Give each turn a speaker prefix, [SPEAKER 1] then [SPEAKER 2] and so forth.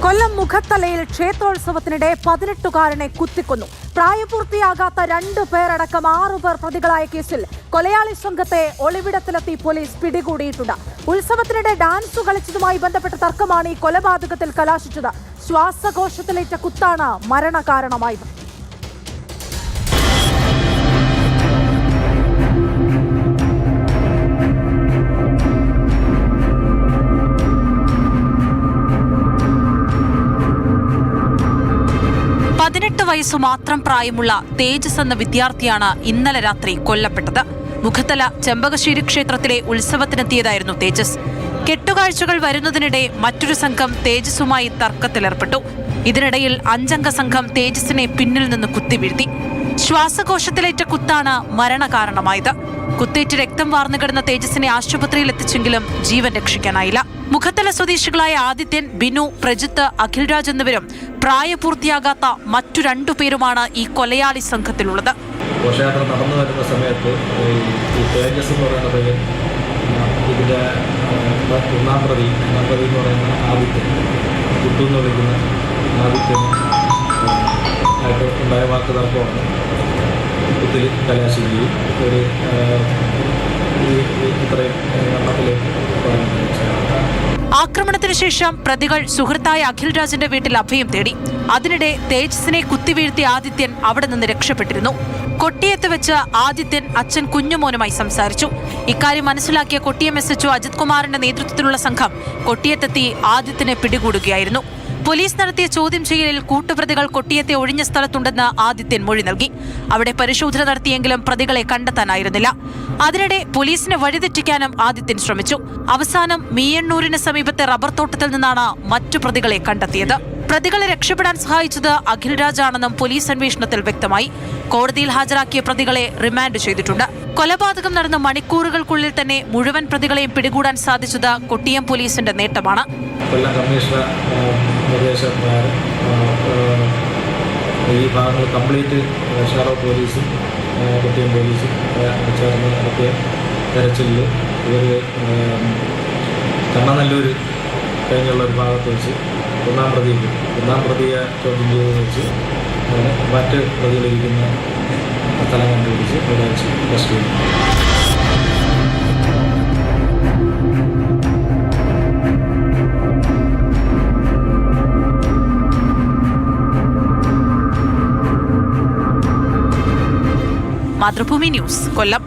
[SPEAKER 1] കൊല്ലം മുഖത്തലയിൽ ക്ഷേത്രോത്സവത്തിനിടെ 18-കാരനെ കുത്തിക്കൊന്നു. പ്രായപൂർത്തിയാകാത്ത 2 പേരടക്കം 6 പേർ പ്രതികളായ കേസിൽ കൊലയാളി സംഘത്തെ ഒളിവിടത്തിലെത്തി പോലീസ് പിടികൂടിയിട്ടുണ്ട്. ഉത്സവത്തിനിടെ ഡാൻസ് കളിച്ചതുമായി ബന്ധപ്പെട്ട തർക്കമാണ് ഈ കൊലപാതകത്തിൽ കലാശിച്ചത്. ശ്വാസകോശത്തിലേറ്റ കുത്താണ് മരണകാരണമായത്. വയസ്സു മാത്രം പ്രായമുള്ള തേജസ് എന്ന വിദ്യാർത്ഥിയാണ് ഇന്നലെ രാത്രി കൊല്ലപ്പെട്ടത്. മുഖത്തല ചെമ്പകശ്ശേരി ക്ഷേത്രത്തിലെ ഉത്സവത്തിനെത്തിയതായിരുന്നു തേജസ്. കെട്ടുകാഴ്ചകൾ വരുന്നതിനിടെ മറ്റൊരു സംഘം തേജസുമായി തർക്കത്തിലേർപ്പെട്ടു. ഇതിനിടയിൽ 5-അംഗ സംഘം തേജസിനെ പിന്നിൽ നിന്ന് കുത്തിവീഴ്ത്തി. ശ്വാസകോശത്തിലേറ്റ കുത്താണ് മരണകാരണമായത്. കുത്തേറ്റ് രക്തം വാർന്നു കിടന്ന തേജസിനെ ആശുപത്രിയിൽ എത്തിച്ചെങ്കിലും ജീവൻ രക്ഷിക്കാനായില്ല. മുഖത്തല സ്വദേശികളായ ആദിത്യൻ, ബിനു, പ്രജിത്ത്, അഖിൽരാജ് എന്നിവരും പ്രായപൂർത്തിയാകാത്ത മറ്റു 2 പേരുമാണ് ഈ കൊലയാളി സംഘത്തിലുള്ളത്.
[SPEAKER 2] ഘോഷയാത്ര നടന്നു വരുന്ന സമയത്ത് ഈ തേജസ് എന്ന് പറയുന്ന പയ്യൻ, ഇതിൻ്റെ ഒന്നാം പ്രതി എന്ന് പറയുന്ന ആദിത്യൻ, കുട്ടു എന്ന് വിളിക്കുന്ന ആദിത്യന് ആയിട്ട് ഉണ്ടായ വാക്കുതർക്കമാണ് കുത്തിൽ കലാശിക്കുകയും ഒരു ഇത്രയും എണ്ണത്തിലേക്ക്
[SPEAKER 1] ആക്രമണത്തിന് ശേഷം പ്രതികൾ സുഹൃത്തായ അഖിൽരാജിന്റെ വീട്ടിൽ അഭയം തേടി. അതിനിടെ തേജസിനെ കുത്തിവീഴ്ത്തിയ ആദിത്യൻ അവിടെ നിന്ന് രക്ഷപ്പെട്ടിരുന്നു. കൊട്ടിയത്ത് വെച്ച് ആദിത്യൻ അച്ഛൻ കുഞ്ഞുമോനുമായി സംസാരിച്ചു. ഇക്കാര്യം മനസ്സിലാക്കിയ കൊട്ടിയം SHO അജിത് കുമാറിന്റെ നേതൃത്വത്തിലുള്ള സംഘം കൊട്ടിയത്തെത്തി ആദിത്യനെ പിടികൂടുകയായിരുന്നു. പോലീസ് നടത്തിയ ചോദ്യം ചെയ്യലിൽ കൂട്ടുപ്രതികൾ കൊട്ടിയത്തെ ഒഴിഞ്ഞ സ്ഥലത്തുണ്ടെന്ന് ആദിത്യൻ മൊഴി നൽകി. അവിടെ പരിശോധന നടത്തിയെങ്കിലും പ്രതികളെ കണ്ടെത്താനായിരുന്നില്ല. അതിനിടെ പോലീസിനെ വഴിതെറ്റിക്കാനും ആദിത്യൻ ശ്രമിച്ചു. അവസാനം മീയണ്ണൂരിന് സമീപത്തെ റബ്ബർ തോട്ടത്തിൽ നിന്നാണ് മറ്റു പ്രതികളെ കണ്ടെത്തിയത്. പ്രതികളെ രക്ഷപ്പെടാൻ സഹായിച്ചത് അഖിൽരാജാണെന്നും പോലീസ് അന്വേഷണത്തിൽ വ്യക്തമായി. കോടതിയിൽ ഹാജരാക്കിയ പ്രതികളെ റിമാൻഡ് ചെയ്തിട്ടുണ്ട്. കൊലപാതകം നടന്ന മണിക്കൂറുകൾക്കുള്ളിൽ തന്നെ മുഴുവൻ പ്രതികളെയും പിടികൂടാൻ സാധിച്ചത് കൊട്ടിയം പോലീസിന്റെ നേട്ടമാണ്.
[SPEAKER 2] കൊല്ലം കമ്മീഷണർ നിർദ്ദേശപ്രകാരം ഈ ഭാഗങ്ങൾ കംപ്ലീറ്റ് ഷാഡോ പോലീസും കൊട്ടിയം പോലീസും ചേർന്ന് നടത്തിയ തെരച്ചിലിൽ ഇവർ കണ്ണനല്ലൂർ കഴിഞ്ഞുള്ള ഒരു ഭാഗത്ത് വെച്ച് ഒന്നാം പ്രതിയെ ചോദ്യം ചെയ്ത് വെച്ച് മറ്റ് പ്രതികളിരിക്കുന്ന സ്ഥലം കണ്ടുപിടിച്ച് ഇവിടെ വെച്ച് അറസ്റ്റ് ചെയ്തു.
[SPEAKER 1] മാതൃഭൂമി ന്യൂസ്, കൊല്ലം.